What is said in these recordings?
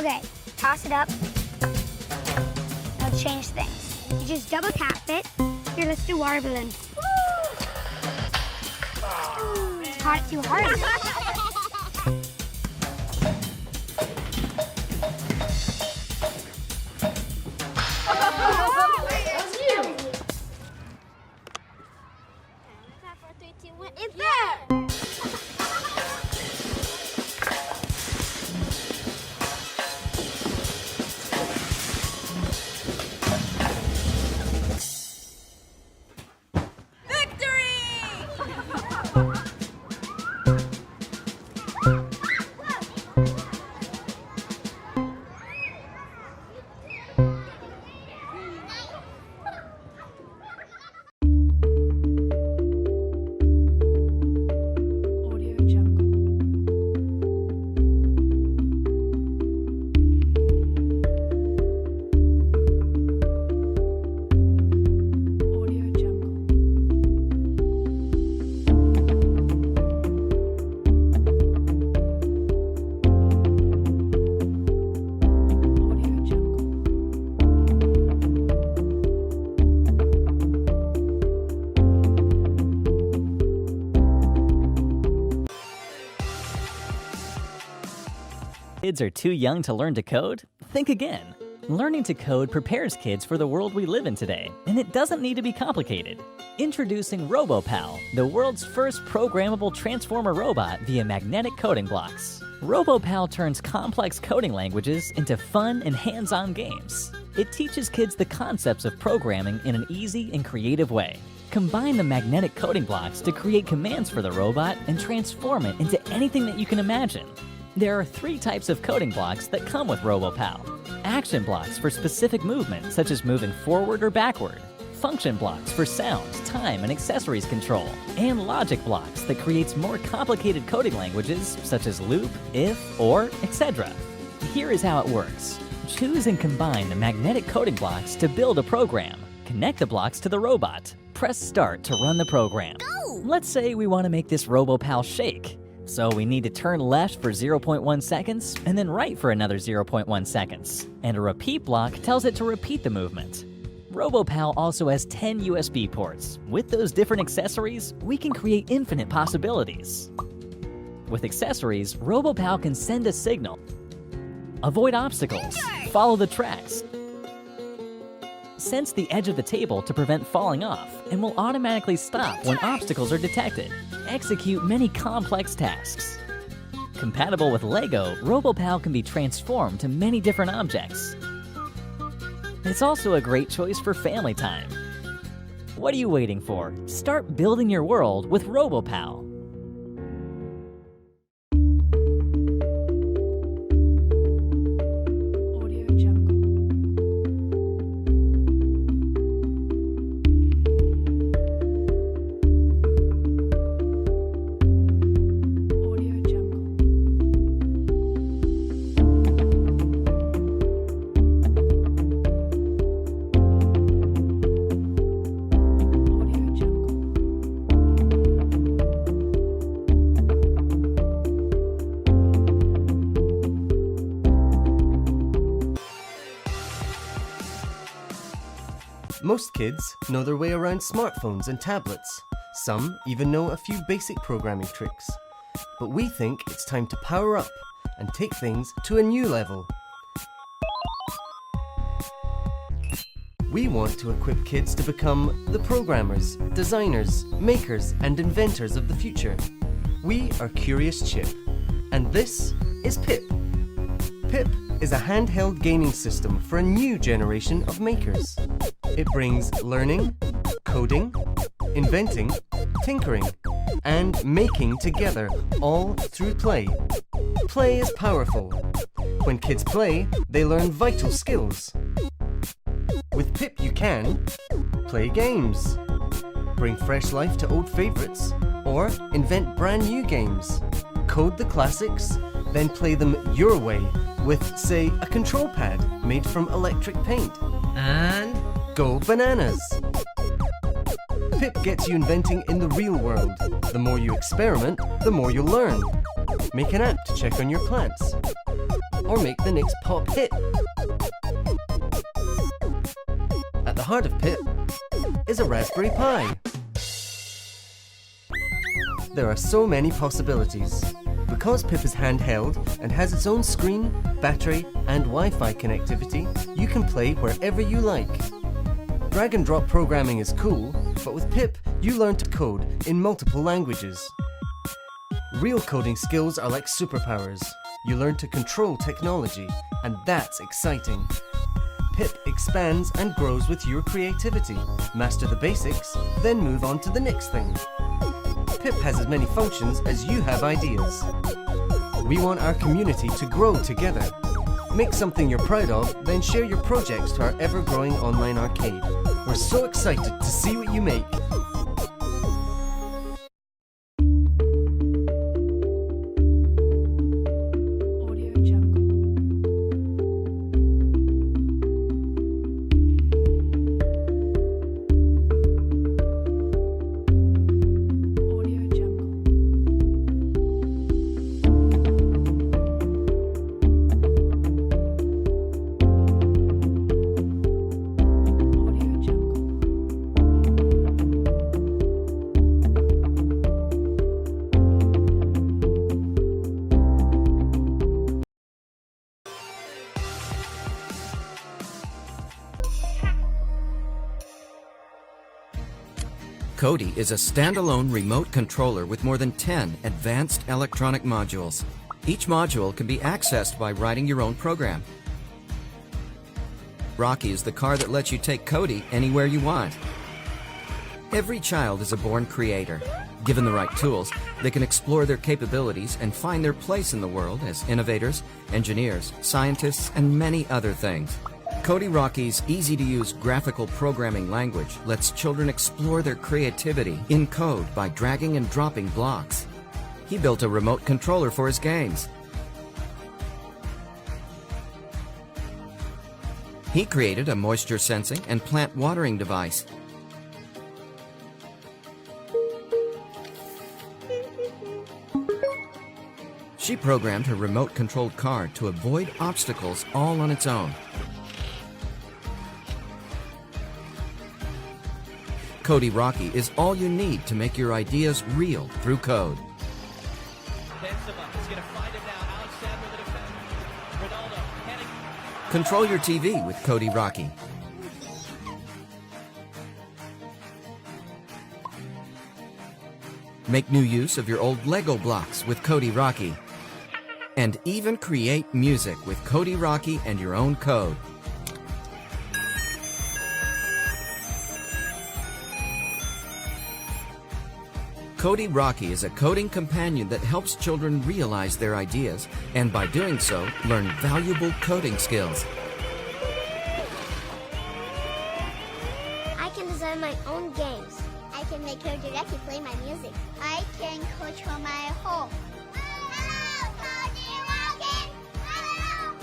Okay, toss it up. Now change things. You just double tap it. Here, let's do water balloon. Caught it too hard. It's there! Kids are too young to learn to code? Think again. Learning to code prepares kids for the world we live in today, and it doesn't need to be complicated. Introducing ROBOPAL, the world's first programmable transformer robot via magnetic coding blocks. ROBOPAL turns complex coding languages into fun and hands-on games. It teaches kids the concepts of programming in an easy and creative way. Combine the magnetic coding blocks to create commands for the robot and transform it into anything that you can imagine. There are 3 types of coding blocks that come with ROBOPAL. Action blocks for specific movement, such as moving forward or backward. Function blocks for sound, time, and accessories control. And logic blocks that creates more complicated coding languages, such as loop, if, or, etc. Here is how it works. Choose and combine the magnetic coding blocks to build a program. Connect the blocks to the robot. Press start to run the program. Go! Let's say we want to make this ROBOPAL shake. So we need to turn left for 0.1 seconds and then right for another 0.1 seconds. And a repeat block tells it to repeat the movement. ROBOPAL also has 10 USB ports. With those different accessories, we can create infinite possibilities. With accessories, ROBOPAL can send a signal, avoid obstacles, follow the tracks, sense the edge of the table to prevent falling off, and will automatically stop when obstacles are detected. Execute many complex tasks. Compatible with Lego, ROBOPAL can be transformed to many different objects. It's also a great choice for family time. What are you waiting for? Start building your world with ROBOPAL. Most kids know their way around smartphones and tablets. Some even know a few basic programming tricks. But we think it's time to power up and take things to a new level. We want to equip kids to become the programmers, designers, makers, and inventors of the future. We are Curious Chip, and this is Pip. Pip is a handheld gaming system for a new generation of makers. It brings learning, coding, inventing, tinkering, and making together, all through play. Play is powerful. When kids play, they learn vital skills. With Pip you can play games, bring fresh life to old favorites, or invent brand new games. Code the classics, then play them your way with, say, a control pad made from electric paint. And go bananas! Pip gets you inventing in the real world. The more you experiment, the more you'll learn. Make an app to check on your plants. or make the next pop hit. At the heart of Pip is a Raspberry Pi. There are so many possibilities. Because Pip is handheld and has its own screen, battery and Wi-Fi connectivity, you can play wherever you like. Drag and drop programming is cool, but with Pip, you learn to code in multiple languages. Real coding skills are like superpowers. You learn to control technology, and that's exciting. Pip expands and grows with your creativity. Master the basics, then move on to the next thing. Pip has as many functions as you have ideas. We want our community to grow together. Make something you're proud of, then share your projects to our ever-growing online arcade. We're so excited to see what you make. Codey is a standalone remote controller with more than 10 advanced electronic modules. Each module can be accessed by writing your own program. Rocky is the car that lets you take Codey anywhere you want. Every child is a born creator. Given the right tools, they can explore their capabilities and find their place in the world as innovators, engineers, scientists, and many other things. Codey Rocky's easy-to-use graphical programming language lets children explore their creativity in code by dragging and dropping blocks. He built a remote controller for his games. He created a moisture sensing and plant watering device. She programmed her remote-controlled car to avoid obstacles all on its own. Codey Rocky is all you need to make your ideas real through code. Control your TV with Codey Rocky. Make new use of your old Lego blocks with Codey Rocky. And even create music with Codey Rocky and your own code. Codey Rocky is a coding companion that helps children realize their ideas and by doing so, learn valuable coding skills. I can design my own games. I can make Codey Rocky play my music. I can control my home. Hello, Codey Rocky! Hello!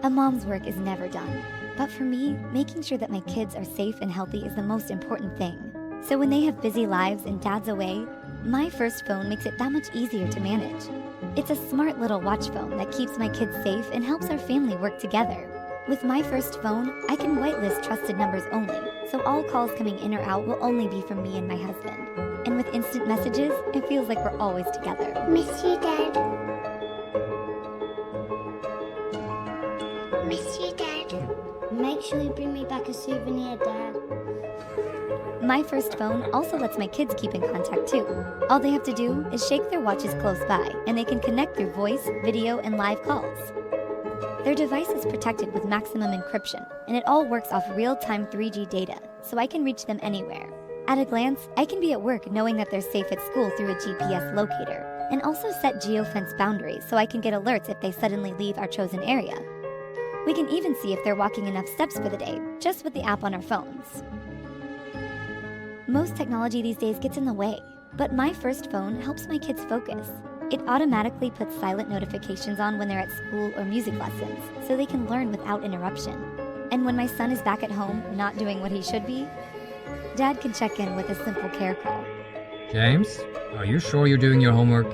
A mom's work is never done. But for me, making sure that my kids are safe and healthy is the most important thing. So when they have busy lives and dad's away, my first phone makes it that much easier to manage. It's a smart little watch phone that keeps my kids safe and helps our family work together. With my first phone, I can whitelist trusted numbers only, so all calls coming in or out will only be from me and my husband. And with instant messages, it feels like we're always together. Miss you, Dad. Miss you, Dad. Make sure you bring me back a souvenir, Dad. My first phone also lets my kids keep in contact too. All they have to do is shake their watches close by, and they can connect through voice, video, and live calls. Their device is protected with maximum encryption, and it all works off real-time 3G data, so I can reach them anywhere. At a glance, I can be at work knowing that they're safe at school through a GPS locator, and also set geofence boundaries so I can get alerts if they suddenly leave our chosen area. We can even see if they're walking enough steps for the day, just with the app on our phones. Most technology these days gets in the way, but my first phone helps my kids focus. It automatically puts silent notifications on when they're at school or music lessons, so they can learn without interruption. And when my son is back at home, not doing what he should be, Dad can check in with a simple care call. James, are you sure you're doing your homework?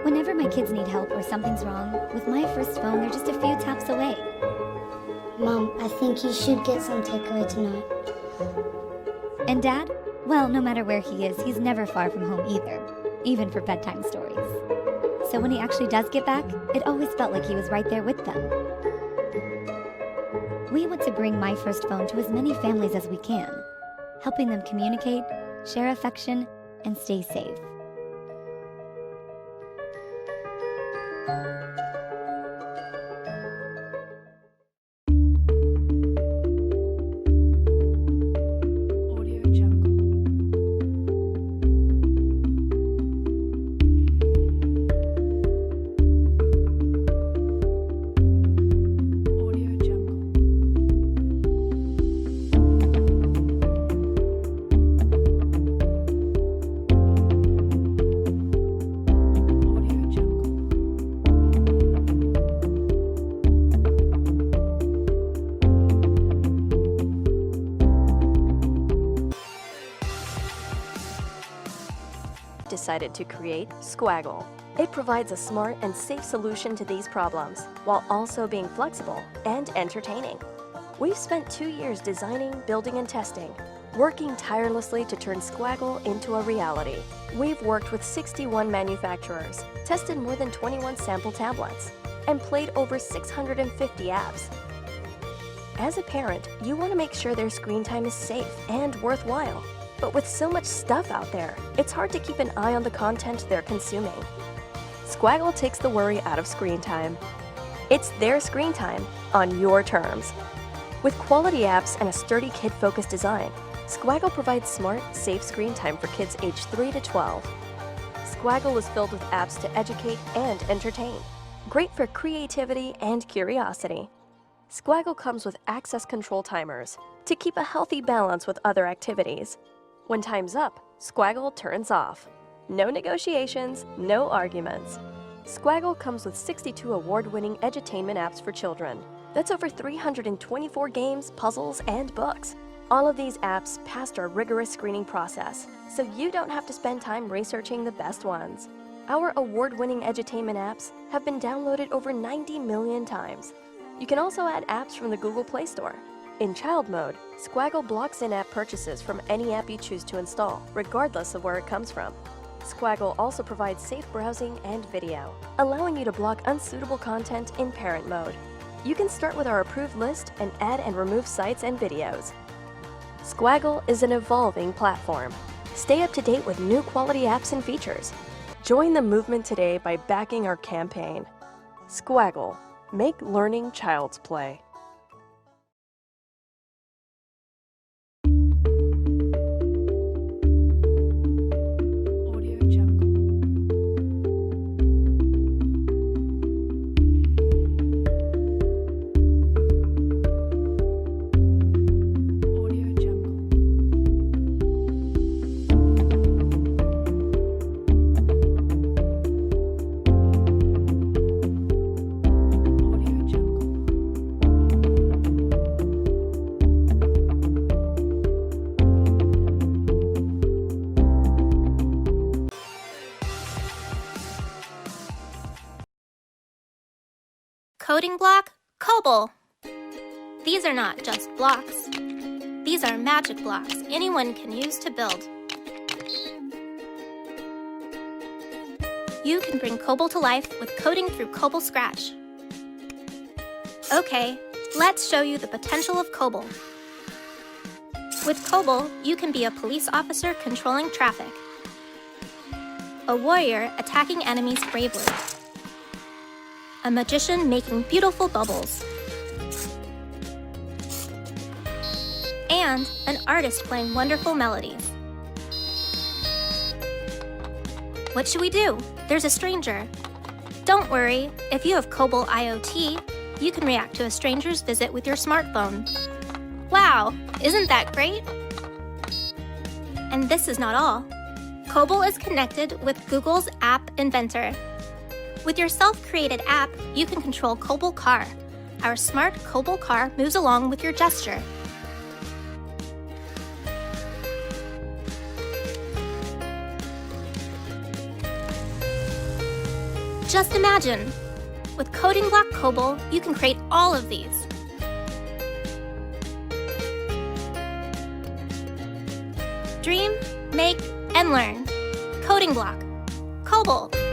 Whenever my kids need help or something's wrong, with my first phone, they're just a few taps away. Mom, I think you should get some takeaway tonight. And Dad? Well, no matter where he is, he's never far from home either, even for bedtime stories. So when he actually does get back, it always felt like he was right there with them. We want to bring my first phone to as many families as we can, helping them communicate, share affection, and stay safe. Decided to create Squaggle. It provides a smart and safe solution to these problems, while also being flexible and entertaining. We've spent 2 years designing, building, and testing, working tirelessly to turn Squaggle into a reality. We've worked with 61 manufacturers, tested more than 21 sample tablets, and played over 650 apps. As a parent, you want to make sure their screen time is safe and worthwhile. But with so much stuff out there, it's hard to keep an eye on the content they're consuming. Squaggle takes the worry out of screen time. It's their screen time on your terms. With quality apps and a sturdy kid-focused design, Squaggle provides smart, safe screen time for kids aged 3 to 12. Squaggle is filled with apps to educate and entertain, great for creativity and curiosity. Squaggle comes with access control timers to keep a healthy balance with other activities. When time's up, Squaggle turns off. No negotiations, no arguments. Squaggle comes with 62 award-winning edutainment apps for children. That's over 324 games, puzzles, and books. All of these apps passed our rigorous screening process, so you don't have to spend time researching the best ones. Our award-winning edutainment apps have been downloaded over 90 million times. You can also add apps from the Google Play Store. In child mode, Squaggle blocks in-app purchases from any app you choose to install, regardless of where it comes from. Squaggle also provides safe browsing and video, allowing you to block unsuitable content in parent mode. You can start with our approved list and add and remove sites and videos. Squaggle is an evolving platform. Stay up to date with new quality apps and features. Join the movement today by backing our campaign. Squaggle. Make learning child's play. Coding block, COBL. These are not just blocks. These are magic blocks anyone can use to build. You can bring COBL to life with coding through COBL Scratch. Okay, Let's show you the potential of COBL. With COBL, you can be a police officer controlling traffic, a warrior attacking enemies bravely, a magician making beautiful bubbles, and an artist playing wonderful melodies. What should we do? There's a stranger. Don't worry, if you have COBL IoT, you can react to a stranger's visit with your smartphone. Wow, isn't that great? And this is not all. COBL is connected with Google's App Inventor. With your self-created app, you can control COBL Car. Our smart COBL car moves along with your gesture. Just imagine! With Coding Block COBL, you can create all of these. Dream, make, and learn. Coding Block. COBL.